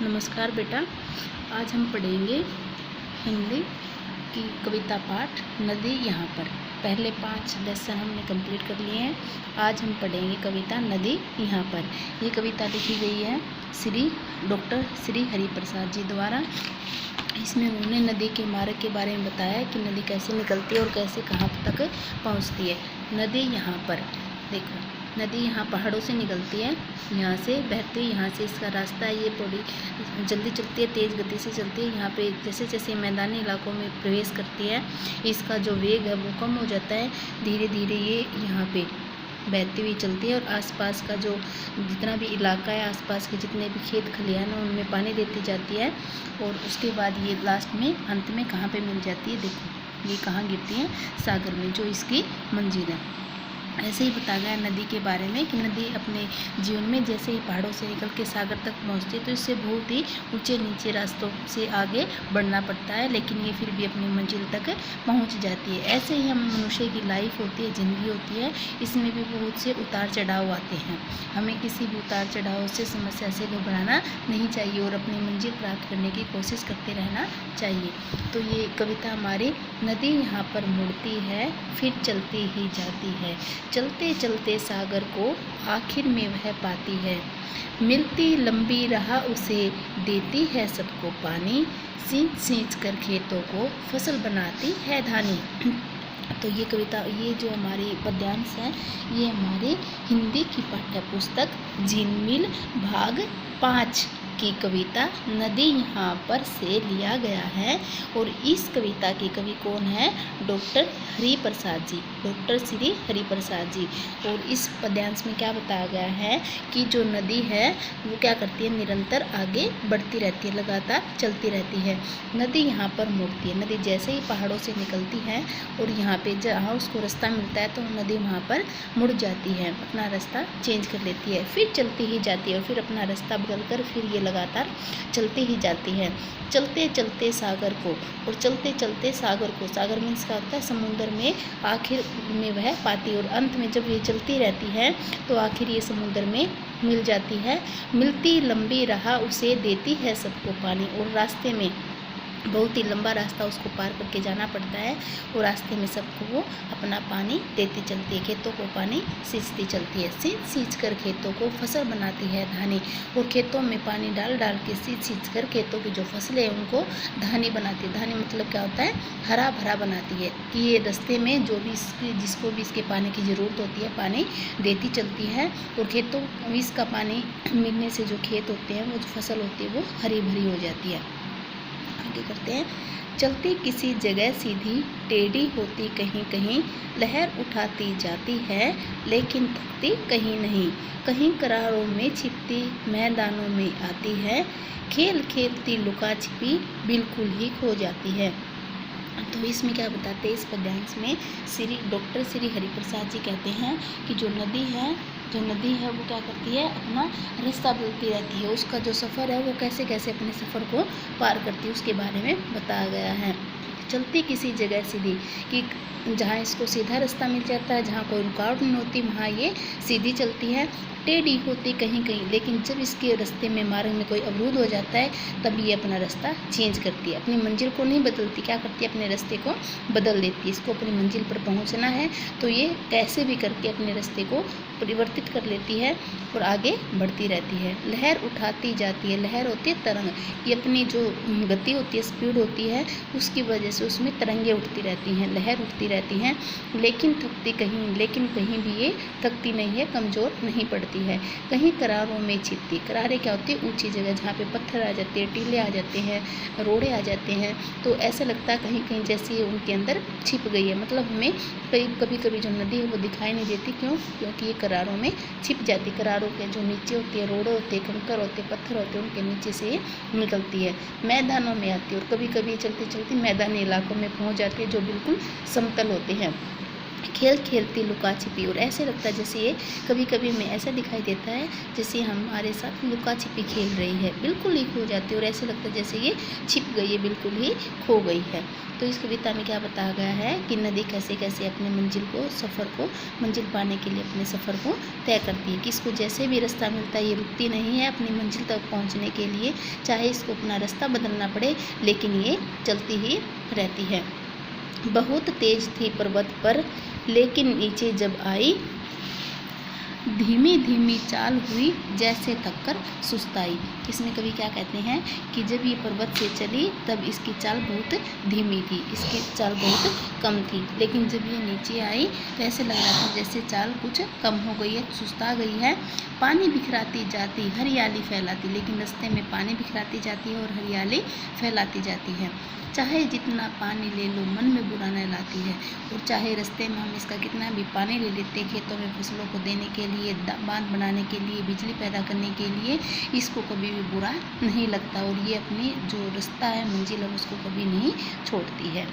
नमस्कार बेटा। आज हम पढ़ेंगे हिंदी की कविता पाठ नदी यहाँ पर। पहले 5 लेसन हमने कंप्लीट कर लिए हैं। आज हम पढ़ेंगे कविता नदी यहाँ पर। ये कविता लिखी गई है डॉक्टर श्री हरि प्रसाद जी द्वारा। इसमें उन्होंने नदी के मार्ग के बारे में बताया कि नदी कैसे निकलती है और कैसे कहाँ तक पहुँचती है। नदी यहाँ पर देखो, नदी यहाँ पहाड़ों से निकलती है, यहाँ से बहती है, यहाँ से इसका रास्ता है। ये थोड़ी जल्दी चलती है, तेज़ गति से चलती है। यहाँ पे जैसे जैसे मैदानी इलाकों में प्रवेश करती है, इसका जो वेग है वो कम हो जाता है। धीरे धीरे ये यहाँ पे बहती हुई चलती है और आसपास का जो जितना भी इलाका है, आसपास के जितने भी खेत खलिहान हैं उनमें पानी देती जाती है। और उसके बाद ये लास्ट में अंत में कहाँ पे मिल जाती है, देखो ये कहाँ गिरती है, सागर में, जो इसकी मंजिल है। ऐसे ही बताया गया नदी के बारे में कि नदी अपने जीवन में जैसे ही पहाड़ों से निकल के सागर तक पहुंचती है तो इससे बहुत ही ऊंचे नीचे रास्तों से आगे बढ़ना पड़ता है, लेकिन ये फिर भी अपनी मंजिल तक पहुंच जाती है। ऐसे ही हम मनुष्य की लाइफ होती है, ज़िंदगी होती है, इसमें भी बहुत से उतार चढ़ाव आते हैं। हमें किसी भी उतार चढ़ाव से, समस्या से घबराना नहीं चाहिए और अपनी मंजिल प्राप्त करने की कोशिश करते रहना चाहिए। तो ये कविता हमारी नदी यहाँ पर मुड़ती है फिर चलती ही जाती है, चलते चलते सागर को आखिर में वह पाती है। मिलती लंबी राह उसे देती है सबको पानी, सींच सींच कर खेतों को फसल बनाती है धानी। तो ये कविता, ये जो हमारी पद्यांश है, ये हमारी हिंदी की पाठ्य पुस्तक झिलमिल भाग 5 की कविता नदी यहाँ पर से लिया गया है। और इस कविता के कवि कौन है? Doctor Hari Prasad ji, doctor Shri Hari Prasad ji. और इस पद्यांश में क्या बताया गया है कि जो नदी है वो क्या करती है, निरंतर आगे बढ़ती रहती है, लगातार चलती रहती है। नदी यहाँ पर मुड़ती है। नदी जैसे ही पहाड़ों से निकलती है और यहाँ पे जहाँ उसको रास्ता मिलता है तो नदी वहाँ पर मुड़ जाती है, अपना रास्ता चेंज कर लेती है, फिर चलती ही जाती है और फिर अपना रास्ता बदलकर फिर ये लगातार चलती ही जाती है। चलते चलते सागर को, और चलते चलते सागर को, सागर मीन्स का होता है समुद्र में, आखिर में वह पाती है। और अंत में जब ये चलती रहती है तो आखिर ये समुद्र में मिल जाती है। मिलती लंबी राह उसे देती है सबको पानी। और रास्ते में बहुत ही लंबा रास्ता उसको पार करके जाना पड़ता है और रास्ते में सबको वो अपना पानी देती चलती है, खेतों को पानी सींचती चलती है। सींच सींच कर खेतों को फसल बनाती है धानी। और खेतों में पानी डाल डाल के सींच सींच कर खेतों की जो फसलें हैं उनको धानी बनाती है। धानी मतलब क्या होता है, हरा भरा बनाती है कि ये रास्ते में जो भी जिसको भी इसके पानी की ज़रूरत होती है पानी देती चलती है। और खेतों इसका पानी मिलने से जो खेत होते हैं, वो जो फसल होती है वो हरी भरी हो जाती है। आगे करते हैं। चलती किसी जगह सीधी टेढ़ी होती कहीं कहीं, लहर उठाती जाती है लेकिन थकती कहीं नहीं, कहीं करारों में छिपती मैदानों में आती है, खेल खेलती लुका छिपी बिल्कुल ही खो जाती है। तो इसमें क्या बताते हैं, इस पद्यांश में डॉक्टर श्री हरि प्रसाद जी कहते हैं कि जो नदी है वो क्या करती है, अपना रास्ता बदलती रहती है। उसका जो सफ़र है वो कैसे कैसे अपने सफ़र को पार करती है उसके बारे में बताया गया है। चलती किसी जगह सीधी, कि जहाँ इसको सीधा रास्ता मिल जाता है, जहाँ कोई रुकावट नहीं होती, वहाँ ये सीधी चलती है। टेढ़ी होती कहीं कहीं, लेकिन जब इसके रास्ते में मार्ग में कोई अवरोध हो जाता है तब ये अपना रास्ता चेंज करती है, अपनी मंजिल को नहीं बदलती, क्या करती है, अपने रास्ते को बदल देती है। इसको अपनी मंजिल पर पहुंचना है तो ये कैसे भी करके अपने रास्ते को परिवर्तित कर लेती है और आगे बढ़ती रहती है। लहर उठाती जाती है, लहर होती है तरंग, ये अपनी जो गति होती है, स्पीड होती है, उसकी वजह से उसमें तरंगे उठती रहती हैं, लहर उठती रहती हैं, लेकिन कहीं भी ये थकती नहीं है, कमज़ोर नहीं पड़ती है। कहीं करारों में छिपती, करारे क्या होती है, ऊंची जगह जहाँ पे पत्थर आ जाते हैं, टीले आ जाते हैं, रोड़े आ जाते हैं, तो ऐसा लगता है कहीं कहीं जैसे ये उनके अंदर छिप गई है। मतलब हमें कभी कभी जो नदी है वो दिखाई नहीं देती, क्योंकि ये करारों में छिप जाती। करारों के जो नीचे होती है, रोड़े होते हैं, कंकर होते हैं, पत्थर होते हैं, उनके नीचे से ये निकलती है, मैदानों में आती है। और कभी कभी चलती चलती मैदानी इलाकों में पहुँच जाती है जो बिल्कुल समतल होते हैं। खेल खेलती लुका छिपी। और ऐसे लगता है जैसे ये कभी कभी में ऐसा दिखाई देता है जैसे हमारे साथ लुका छिपी खेल रही है, बिल्कुल ही खो जाती है और ऐसे लगता है जैसे ये छिप गई है, बिल्कुल ही खो गई है। तो इस कविता में क्या बताया गया है कि नदी कैसे कैसे अपने मंजिल पाने के लिए अपने सफ़र को तय करती है, कि इसको जैसे भी रास्ता मिलता है ये रुकती नहीं है अपनी मंजिल तक पहुंचने के लिए, चाहे इसको अपना रास्ता बदलना पड़े लेकिन ये चलती ही रहती है। बहुत तेज थी पर्वत पर लेकिन नीचे जब आई, धीमी धीमी चाल हुई जैसे थककर सुस्ताई। इसमें कवि क्या कहते हैं कि जब ये पर्वत से चली तब इसकी चाल बहुत धीमी थी, इसकी चाल बहुत कम थी, लेकिन जब ये नीचे आई तो ऐसे लग रहा था जैसे चाल कुछ कम हो गई है, सुस्ता गई है। पानी बिखराती जाती हरियाली फैलाती, लेकिन रास्ते में पानी बिखराती जाती है और हरियाली फैलाती जाती है। चाहे जितना पानी ले लो मन में बुरा न लाती है, और चाहे रास्ते में हम इसका कितना भी पानी ले लेते खेतों में फसलों को देने के लिए, बांध बनाने के लिए, बिजली पैदा करने के लिए, इसको कभी भी बुरा नहीं लगता और ये अपनी जो रास्ता है मंजिल है उसको कभी नहीं छोड़ती है।